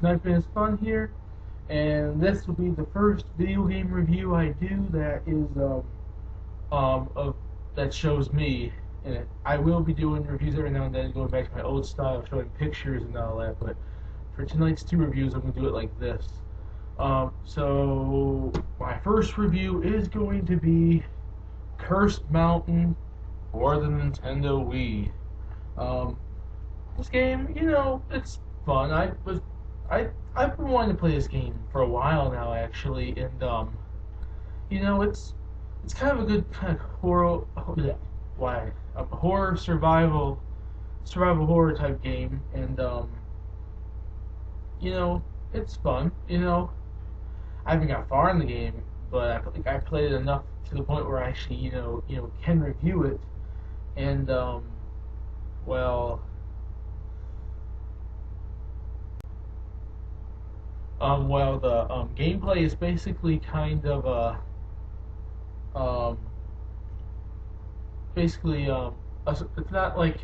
SnipingIsFun here, and this will be the first video game review I do that is of that shows me in it. I will be doing reviews every now and then, going back to my old style, showing pictures and all that. But for tonight's two reviews, I'm gonna do it like this. So my first review is going to be Cursed Mountain for the Nintendo Wii. This game, it's fun. I've been wanting to play this game for a while now, actually, and it's kind of a good kind of horror survival horror type game, and it's fun. I haven't got far in the game, but I think I played it enough to the point where I actually can review it, and well. The gameplay is basically kind of it's not like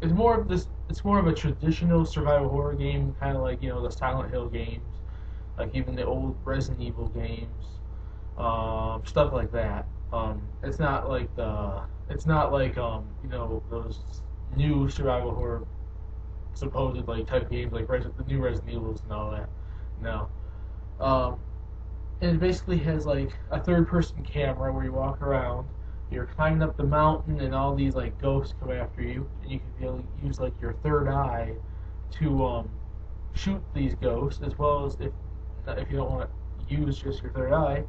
it's more of this. It's more of a traditional survival horror game, kind of like the Silent Hill games, like even the old Resident Evil games, stuff like that. It's not like those new survival horror supposed like type games like the new Resident Evils and all that. No. And it basically has like a third-person camera where you walk around, you're climbing up the mountain, and all these like ghosts come after you, and you can be able to use like your third eye to shoot these ghosts, as well as if you don't want to use just your third eye,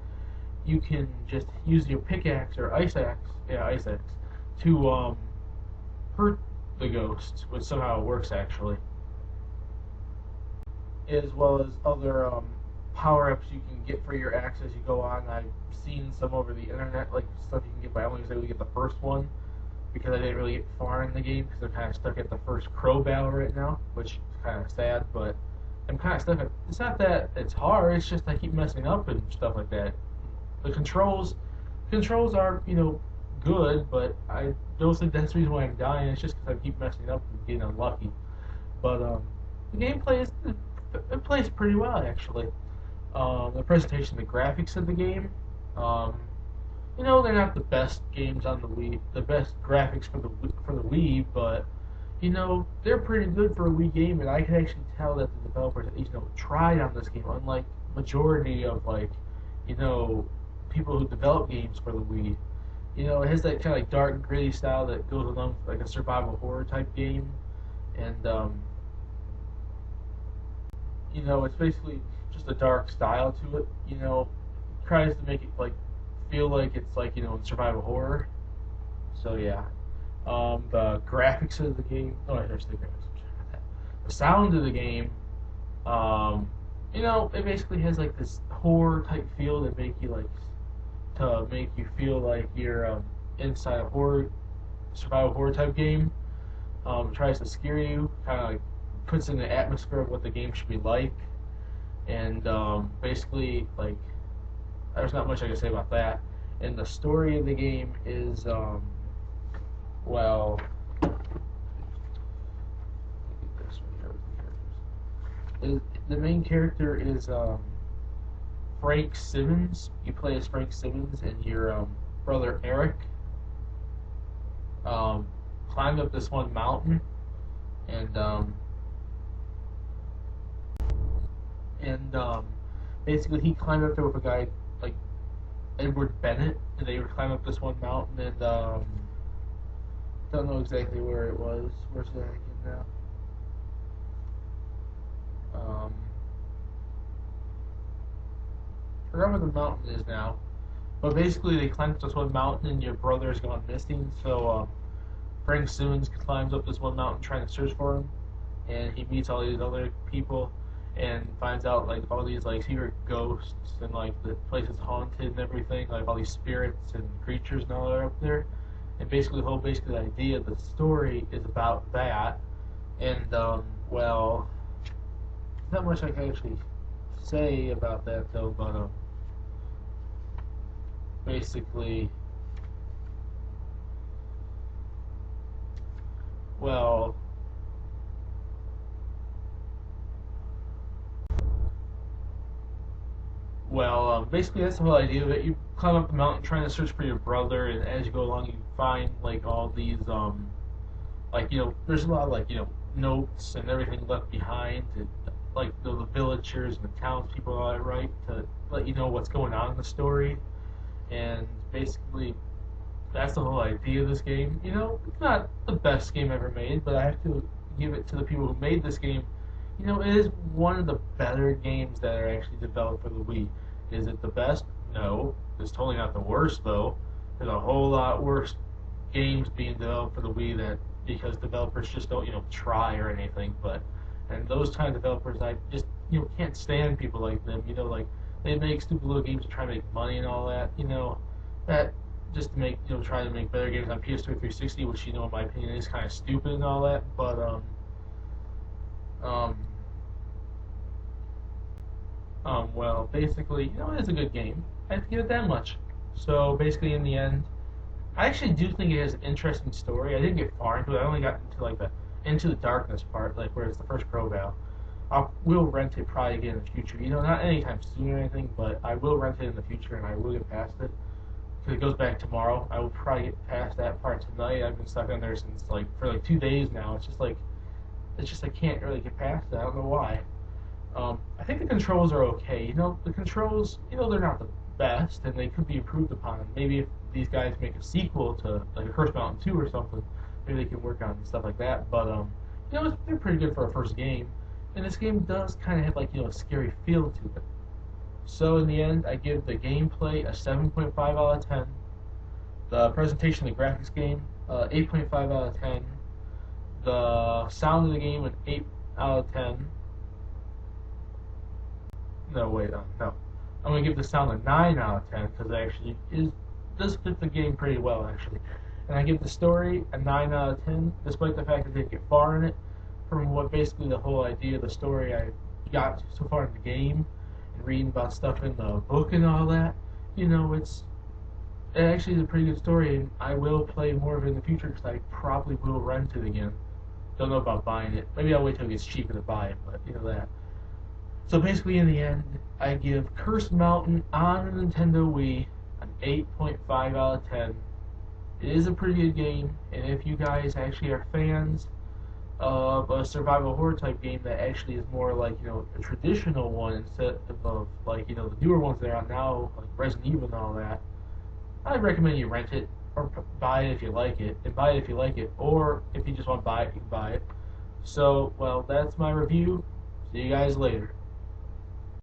you can just use your pickaxe or ice axe to hurt the ghosts, which somehow works actually, as well as other power-ups you can get for your axe as you go on. I've seen some over the internet, like stuff you can get, but I only was able to get the first one because I didn't really get far in the game because I'm kind of stuck at the first crow battle right now, which is kind of sad, but I'm kind of stuck at. It's not that it's hard, it's just I keep messing up and stuff like that. The controls are, good, but I don't think that's the reason why I'm dying. It's just because I keep messing up and getting unlucky. But the gameplay it plays pretty well actually. The presentation, the graphics of the game, they're not the best games on the Wii, the best graphics for the Wii, but they're pretty good for a Wii game, and I can actually tell that the developers tried on this game, unlike majority of people who develop games for the Wii. It has that kind of like dark and gritty style that goes along with like a survival horror type game, and it's basically just a dark style to it. Tries to make it like feel like it's like in survival horror. So yeah, the graphics of the game. Oh, there's the graphics. The sound of the game. It basically has like this horror type feel that make you feel like you're inside a survival horror type game. Tries to scare you, kind of like puts in the atmosphere of what the game should be like, and basically like there's not much I can say about that. And the story of the game is the main character is Frank Simmons. You play as Frank Simmons, and your brother Eric climbed up this one mountain, and basically he climbed up there with a guy like Edward Bennett, and they were climbing up this one mountain, and don't know exactly where it was. Where's that again now? I forgot where the mountain is now, but basically they climbed up this one mountain, and your brother's gone missing. So Frank Simmons climbs up this one mountain trying to search for him, and he meets all these other people and finds out like all these like secret ghosts, and like the place is haunted and everything, like all these spirits and creatures and all that are up there. And basically the idea of the story is about that. And not much I can actually say about that though, but basically, well, Basically that's the whole idea of it. You climb up the mountain trying to search for your brother, and as you go along, you find like all these there's a lot of notes and everything left behind, and, like the villagers and the townspeople and all that, right, to let you know what's going on in the story. And basically, that's the whole idea of this game. It's not the best game ever made, but I have to give it to the people who made this game. It is one of the better games that are actually developed for the Wii. Is it the best? No. It's totally not the worst, though. There's a whole lot worse games being developed for the Wii that because developers just don't, try or anything. And those kind of developers, I just, can't stand people like them. Like they make stupid little games to try to make money and all that. That just to make, try to make better games on PS2 or 360, which, in my opinion, is kind of stupid and all that. But basically, it is a good game. I have to give it that much. So basically, in the end, I actually do think it has an interesting story. I didn't get far into it. I only got into like the Into the Darkness part, like where it's the first pro battle. Will rent it probably again in the future. Not anytime soon or anything, but I will rent it in the future, and I will get past it. Because it goes back tomorrow. I will probably get past that part tonight. I've been stuck on there since for 2 days now. It's just I can't really get past it. I don't know why. I think the controls are okay. The controls, they're not the best, and they could be improved upon. Maybe if these guys make a sequel to like a Curse Mountain 2 or something, maybe they can work on stuff like that. But they're pretty good for a first game, and this game does kind of have a scary feel to it. So in the end, I give the gameplay a 7.5 out of 10. The presentation of the graphics game, 8.5 out of 10. The sound of the game, an 8 out of 10. No, wait, no. I'm going to give the sound a 9 out of 10 because it actually does fit the game pretty well, actually. And I give the story a 9 out of 10, despite the fact that I didn't get far in it. From what basically the whole idea of the story I got so far in the game, and reading about stuff in the book and all that, it actually is a pretty good story, and I will play more of it in the future because I probably will rent it again. Don't know about buying it. Maybe I'll wait till it gets cheaper to buy it, but that. So basically, in the end, I give Cursed Mountain on the Nintendo Wii an 8.5 out of 10. It is a pretty good game, and if you guys actually are fans of a survival horror type game that actually is more like, a traditional one instead of the newer ones that are out now, like Resident Evil and all that, I'd recommend you rent it or buy it if you like it, and buy it if you like it, or if you just want to buy it, you can buy it. So, that's my review. See you guys later.